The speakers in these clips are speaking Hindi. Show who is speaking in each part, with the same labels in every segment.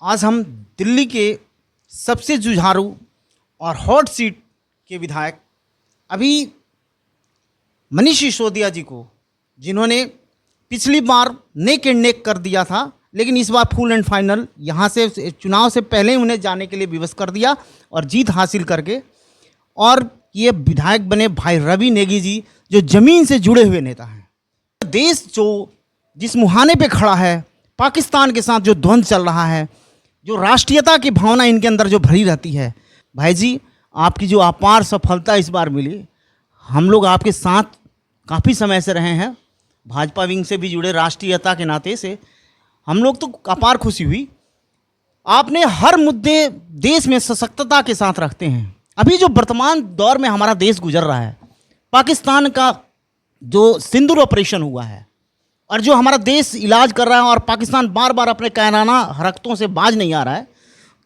Speaker 1: आज हम दिल्ली के सबसे जुझारू और हॉट सीट के विधायक अभी मनीष सिसोदिया जी को, जिन्होंने पिछली बार नेक एंड नेक कर दिया था, लेकिन इस बार फुल एंड फाइनल यहाँ से चुनाव से पहले ही उन्हें जाने के लिए विवश कर दिया और जीत हासिल करके, और ये विधायक बने भाई रवि नेगी जी, जो ज़मीन से जुड़े हुए नेता हैं। देश जो जिस मुहाने पे खड़ा है, पाकिस्तान के साथ जो द्वंद्व चल रहा है, जो राष्ट्रीयता की भावना इनके अंदर जो भरी रहती है, भाई जी आपकी जो अपार सफलता इस बार मिली, हम लोग आपके साथ काफ़ी समय से रहे हैं, भाजपा विंग से भी जुड़े राष्ट्रीयता के नाते से हम लोग तो अपार खुशी हुई। आपने हर मुद्दे देश में सशक्तता के साथ रखते हैं। अभी जो वर्तमान दौर में हमारा देश गुजर रहा है, पाकिस्तान का जो सिंदूर ऑपरेशन हुआ है और जो हमारा देश इलाज कर रहा है, और पाकिस्तान बार बार अपने कायराना हरकतों से बाज नहीं आ रहा है,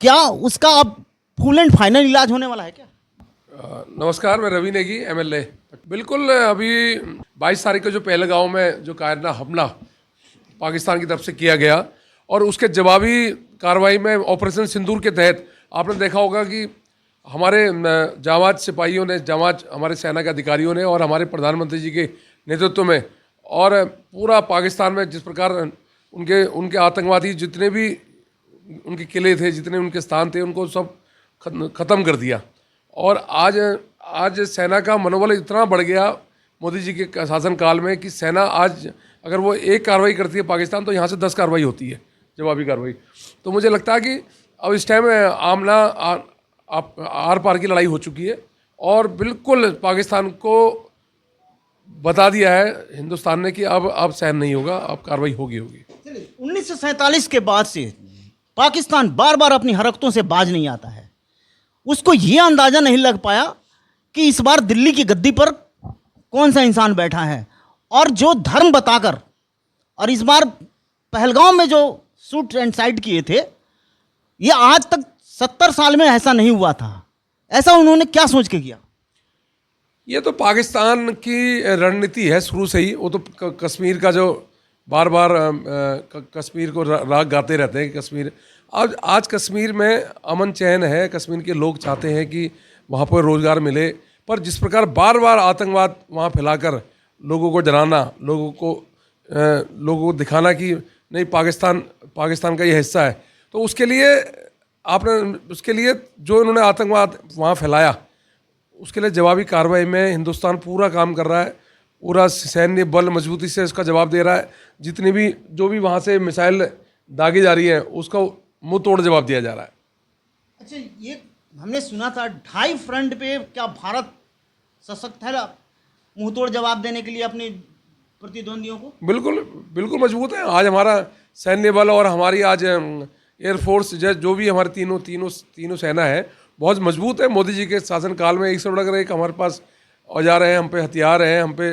Speaker 1: क्या उसका अब फुल एंड फाइनल इलाज होने वाला है क्या?
Speaker 2: नमस्कार, मैं रवि नेगी एमएलए। बिल्कुल, अभी 22 तारीख को जो पहलगांव में जो कायराना हमला पाकिस्तान की तरफ से किया गया और उसके जवाबी कार्रवाई में ऑपरेशन सिंदूर के तहत आपने देखा होगा कि हमारे जांबाज सिपाहियों ने, जांबाज हमारे सेना के अधिकारियों ने और हमारे प्रधानमंत्री जी के नेतृत्व में और पूरा पाकिस्तान में जिस प्रकार उनके आतंकवादी जितने भी उनके किले थे, जितने उनके स्थान थे, उनको सब ख़त्म कर दिया। और आज सेना का मनोबल इतना बढ़ गया मोदी जी के शासनकाल में कि सेना आज अगर वो एक कार्रवाई करती है पाकिस्तान, तो यहाँ से 10 कार्रवाई होती है, जवाबी कार्रवाई। तो मुझे लगता है कि अब इस टाइम आमना आर पार की लड़ाई हो चुकी है और बिल्कुल पाकिस्तान को बता दिया है हिंदुस्तान ने कि अब सहन नहीं होगा, अब कार्रवाई होगी।
Speaker 1: 1947 के बाद से पाकिस्तान बार बार अपनी हरकतों से बाज नहीं आता है। उसको ये अंदाज़ा नहीं लग पाया कि इस बार दिल्ली की गद्दी पर कौन सा इंसान बैठा है, और जो धर्म बताकर, और इस बार पहलगांव में जो शूट एंड साइड किए थे, ये आज तक 70 साल में ऐसा नहीं हुआ था। ऐसा उन्होंने क्या सोच के किया?
Speaker 2: ये तो पाकिस्तान की रणनीति है शुरू से ही। वो तो कश्मीर का जो बार बार कश्मीर को राग गाते रहते हैं। कश्मीर आज कश्मीर में अमन चैन है, कश्मीर के लोग चाहते हैं कि वहाँ पर रोज़गार मिले, पर जिस प्रकार बार बार आतंकवाद वहाँ फैलाकर लोगों को डराना, लोगों को दिखाना कि नहीं पाकिस्तान का ये हिस्सा है, तो उसके लिए जो इन्होंने आतंकवाद वहाँ फैलाया, उसके लिए जवाबी कार्रवाई में हिंदुस्तान पूरा काम कर रहा है। पूरा सैन्य बल मजबूती से इसका जवाब दे रहा है। जितनी भी जो भी वहाँ से मिसाइल दागी जा रही है, उसका मुंह तोड़ जवाब दिया जा रहा है।
Speaker 1: अच्छा, ये हमने सुना था 2.5 फ्रंट पे क्या भारत सशक्त है मुंह तोड़ जवाब देने के लिए अपने प्रतिद्वंदियों को?
Speaker 2: बिल्कुल मजबूत है। आज हमारा सैन्य बल और हमारी आज एयरफोर्स जो भी हमारे तीनों सेना है, बहुत मजबूत है। मोदी जी के शासनकाल में एक से बढ़कर एक हमारे पास औजार हैं, हम पे हथियार हैं, हम पे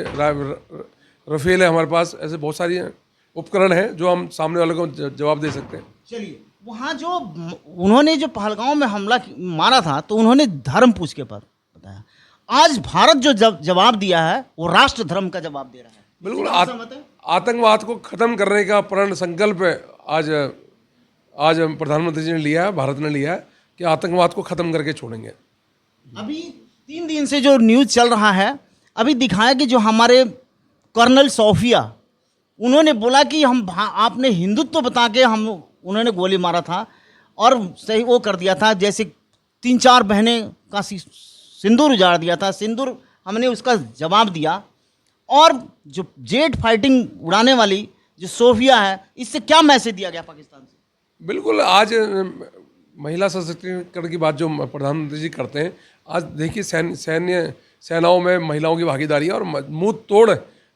Speaker 2: रफेल है, हमारे पास ऐसे बहुत सारी उपकरण हैं जो हम सामने वाले को जवाब दे सकते हैं।
Speaker 1: चलिए, वहाँ जो उन्होंने जो पहलगांव में हमला मारा था, तो उन्होंने धर्म पूछ के पर बताया। आज भारत जो जवाब दिया है, वो राष्ट्र धर्म का जवाब दे रहा है।
Speaker 2: बिल्कुल, आतंकवाद को ख़त्म करने का प्रण संकल्प आज प्रधानमंत्री जी ने लिया है, भारत ने लिया है कि आतंकवाद को ख़त्म करके छोड़ेंगे।
Speaker 1: अभी 3 दिन से जो न्यूज़ चल रहा है, अभी दिखाया कि जो हमारे कर्नल सोफिया, उन्होंने बोला कि आपने हिंदुत्व बता के उन्होंने गोली मारा था और सही वो कर दिया था, जैसे 3-4 बहनें का सिंदूर उजाड़ दिया था। सिंदूर हमने उसका जवाब दिया। और जो जेट फाइटिंग उड़ाने वाली जो सोफिया है, इससे क्या मैसेज दिया गया पाकिस्तान से? बिल्कुल,
Speaker 2: आज महिला सशक्तिकरण की बात जो प्रधानमंत्री जी करते हैं, आज देखिए सेनाओं में महिलाओं की भागीदारी है और मुंह तोड़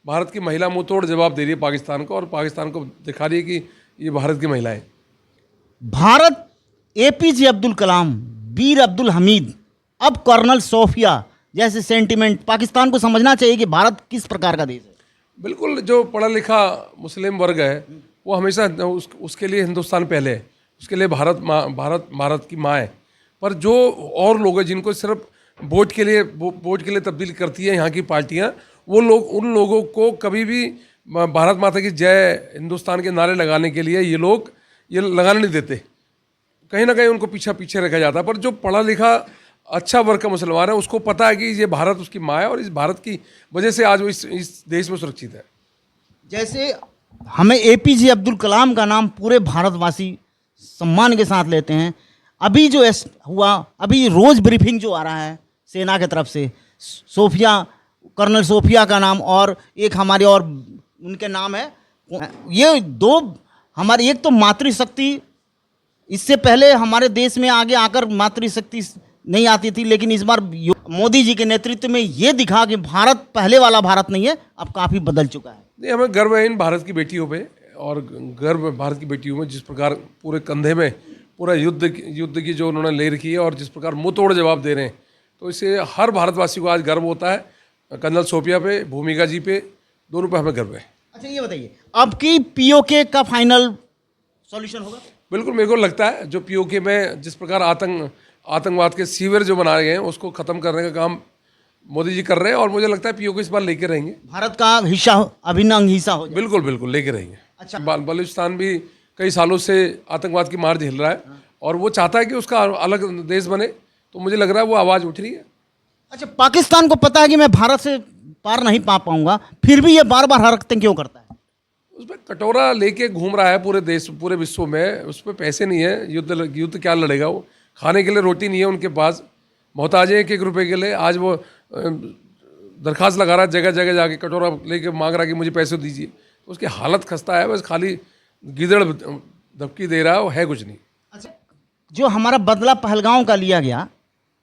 Speaker 2: भारत की महिला मुंह तोड़ जवाब दे रही है पाकिस्तान को, और पाकिस्तान को दिखा रही है कि ये भारत की महिलाएं।
Speaker 1: भारत APJ अब्दुल कलाम, वीर अब्दुल हमीद, अब कर्नल सोफिया जैसे सेंटिमेंट पाकिस्तान को समझना चाहिए कि भारत किस प्रकार का देश है।
Speaker 2: बिल्कुल, जो पढ़ा लिखा मुस्लिम वर्ग है वो हमेशा उसके लिए हिंदुस्तान पहले है, उसके लिए भारत की माँ है। पर जो और लोग हैं जिनको सिर्फ वोट के लिए तब्दील करती है यहाँ की पार्टियाँ, उन लोगों को कभी भी भारत माता की जय, हिंदुस्तान के नारे लगाने के लिए ये लोग ये लगाने नहीं देते। कहीं ना कहीं उनको पीछे रखा जाता है। पर जो पढ़ा लिखा अच्छा वर्ग का मुसलमान है उसको पता है कि ये भारत उसकी माँ है और इस भारत की वजह से आज वो इस देश में सुरक्षित है।
Speaker 1: जैसे हमें एपीजे अब्दुल कलाम का नाम पूरे भारतवासी सम्मान के साथ लेते हैं, अभी जो हुआ, अभी रोज़ ब्रीफिंग जो आ रहा है सेना की तरफ से, सोफिया, कर्नल सोफिया का नाम और एक हमारे और उनके नाम है, ये दो हमारी, एक तो मातृशक्ति, इससे पहले हमारे देश में आगे आकर मातृशक्ति नहीं आती थी, लेकिन इस बार मोदी जी के नेतृत्व में ये दिखा कि भारत पहले वाला भारत नहीं है, अब काफ़ी बदल चुका है।
Speaker 2: नहीं, हमें गर्व है इन भारत की बेटियों पे और गर्व है भारत की बेटियों में, जिस प्रकार पूरे कंधे में पूरा युद्ध की जो उन्होंने ले रखी है और जिस प्रकार मुंह तोड़ जवाब दे रहे हैं, तो इससे हर भारतवासी को आज गर्व होता है। कर्नल सोफिया पे, भूमिका जी पे, दोनों पे हमें गर्व है।
Speaker 1: अच्छा ये बताइए, अब की पीओके का फाइनल सॉल्यूशन होगा?
Speaker 2: बिल्कुल, मेरे को लगता है जो पीओके में जिस प्रकार आतंकवाद के सीवर जो बनाए गए हैं उसको ख़त्म करने का काम मोदी जी कर रहे हैं और मुझे लगता है पीओके इस बार लेके रहेंगे,
Speaker 1: भारत का हिस्सा, अभिन्न अंग हिस्सा हो जाए।
Speaker 2: बिल्कुल बिल्कुल लेके रहेंगे।
Speaker 1: अच्छा,
Speaker 2: बलूचिस्तान भी कई सालों से आतंकवाद की मार झेल रहा है और वो चाहता है कि उसका अलग देश बने, तो मुझे लग रहा है वो आवाज़ उठ रही है।
Speaker 1: अच्छा, पाकिस्तान को पता है कि मैं भारत से पार नहीं पा पाऊंगा, फिर भी ये बार बार हरकतें क्यों करता है?
Speaker 2: उसमें कटोरा लेके घूम रहा है पूरे देश, पूरे विश्व में, उस पर पैसे नहीं है, युद्ध क्या लड़ेगा वो, खाने के लिए रोटी नहीं है उनके पास, मोहताज है 1-1 रुपये के लिए। आज वो दरख्वास्त लगा रहा है जगह जगह जाके, कटोरा लेके मांग रहा है कि मुझे पैसे दीजिए, तो उसकी हालत खस्ता है, बस खाली गिदड़ धमकी दे रहा है, वो है कुछ नहीं।
Speaker 1: अच्छा, जो हमारा बदला पहलगांव का लिया गया,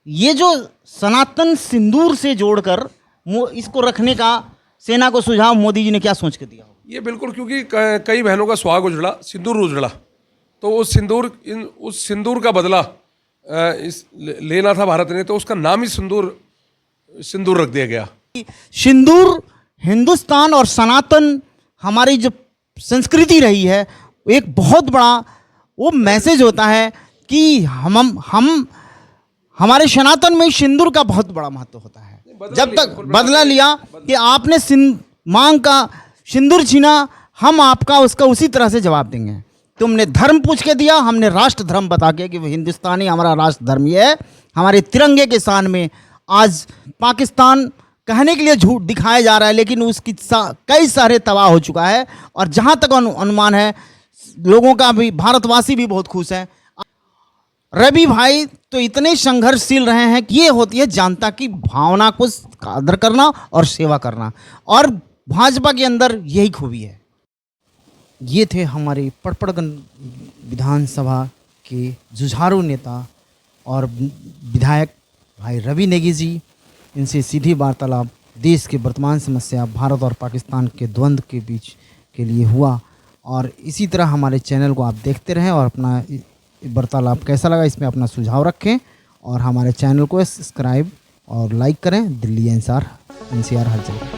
Speaker 1: ये जो सनातन सिंदूर से जोड़कर इसको रखने का सेना को सुझाव मोदी जी ने क्या सोच के दिया?
Speaker 2: ये बिल्कुल, क्योंकि कई बहनों का सुहाग उजड़ा, सिंदूर उजड़ा, तो उस सिंदूर का बदला लेना था भारत ने, तो उसका नाम ही सिंदूर रख दिया गया।
Speaker 1: सिंदूर हिंदुस्तान और सनातन हमारी जो संस्कृति रही है, एक बहुत बड़ा वो मैसेज होता है कि हम हमारे सनातन में सिंदूर का बहुत बड़ा महत्व होता है। जब तक बदला लिया कि आपने मांग का सिंदूर छीना, हम आपका उसका उसी तरह से जवाब देंगे। तुमने धर्म पूछ के दिया, हमने राष्ट्र धर्म बता के कि हिंदुस्तानी हमारा राष्ट्र धर्म ये है। हमारे तिरंगे के शान में आज पाकिस्तान कहने के लिए झूठ दिखाया जा रहा है, लेकिन उसकी कई सारे तबाह हो चुका है। और जहाँ तक अनुमान है, लोगों का भी, भारतवासी भी बहुत खुश हैं। रवि भाई तो इतने संघर्षशील रहे हैं कि ये होती है जनता की भावना को आदर करना और सेवा करना, और भाजपा के अंदर यही खूबी है। ये थे हमारे पड़पड़गंज विधानसभा के जुझारू नेता और विधायक भाई रवि नेगी जी। इनसे सीधी वार्तालाप देश के वर्तमान समस्या, भारत और पाकिस्तान के द्वंद्व के बीच के लिए हुआ। और इसी तरह हमारे चैनल को आप देखते रहें और अपना वार्तालाप कैसा लगा इसमें अपना सुझाव रखें, और हमारे चैनल को सब्सक्राइब और लाइक करें। दिल्ली एनसीआर हर जगह।